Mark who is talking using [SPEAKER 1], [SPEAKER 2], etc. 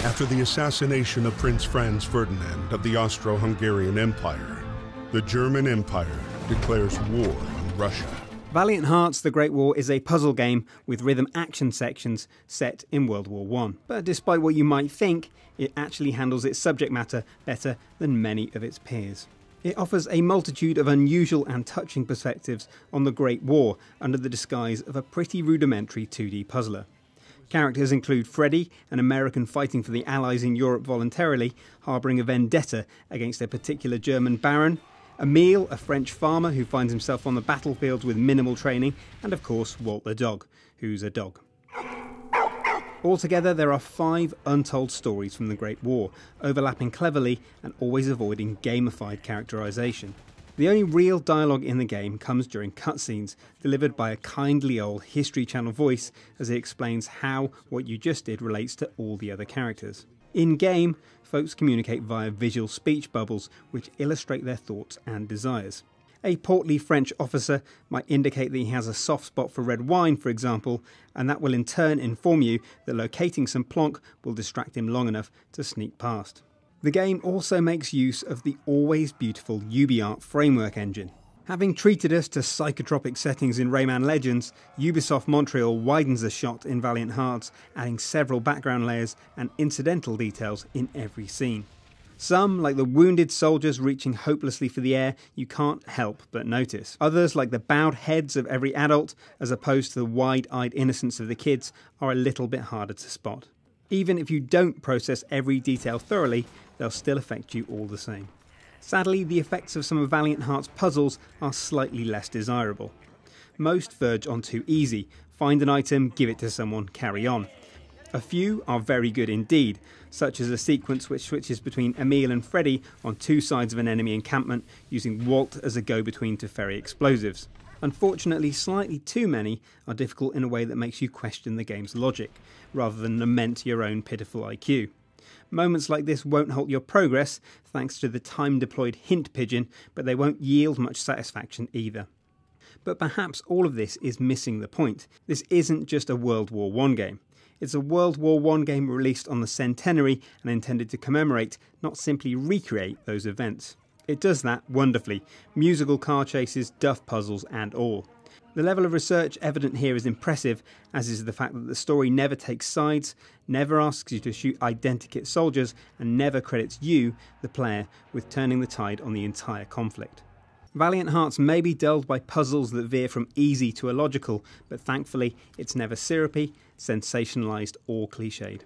[SPEAKER 1] After the assassination of Prince Franz Ferdinand of the Austro-Hungarian Empire, the German Empire declares war on Russia.
[SPEAKER 2] Valiant Hearts: The Great War is a puzzle game with rhythm action sections set in World War I. But despite what you might think, it actually handles its subject matter better than many of its peers. It offers a multitude of unusual and touching perspectives on the Great War under the disguise of a pretty rudimentary 2D puzzler. Characters include Freddy, an American fighting for the Allies in Europe voluntarily, harbouring a vendetta against a particular German baron, Emile, a French farmer who finds himself on the battlefield with minimal training, and of course Walt the dog, who's a dog. Altogether, there are 5 untold stories from the Great War, overlapping cleverly and always avoiding gamified characterisation. The only real dialogue in the game comes during cutscenes, delivered by a kindly old History Channel voice as he explains how what you just did relates to all the other characters. In-game, folks communicate via visual speech bubbles which illustrate their thoughts and desires. A portly French officer might indicate that he has a soft spot for red wine, for example, and that will in turn inform you that locating some plonk will distract him long enough to sneak past. The game also makes use of the always beautiful UbiArt framework engine. Having treated us to psychotropic settings in Rayman Legends, Ubisoft Montreal widens the shot in Valiant Hearts, adding several background layers and incidental details in every scene. Some, like the wounded soldiers reaching hopelessly for the air, you can't help but notice. Others, like the bowed heads of every adult, as opposed to the wide-eyed innocence of the kids, are a little bit harder to spot. Even if you don't process every detail thoroughly, they'll still affect you all the same. Sadly, the effects of some of Valiant Hearts' puzzles are slightly less desirable. Most verge on too easy: find an item, give it to someone, carry on. A few are very good indeed, such as a sequence which switches between Emile and Freddy on 2 sides of an enemy encampment, using Walt as a go-between to ferry explosives. Unfortunately, slightly too many are difficult in a way that makes you question the game's logic, rather than lament your own pitiful IQ. Moments like this won't halt your progress, thanks to the time-deployed hint pigeon, but they won't yield much satisfaction either. But perhaps all of this is missing the point. This isn't just a World War I game. It's a World War I game released on the centenary and intended to commemorate, not simply recreate, those events. It does that wonderfully: musical car chases, duff puzzles and all. The level of research evident here is impressive, as is the fact that the story never takes sides, never asks you to shoot identikit soldiers, and never credits you, the player, with turning the tide on the entire conflict. Valiant Hearts may be dulled by puzzles that veer from easy to illogical, but thankfully it's never syrupy, sensationalised or cliched.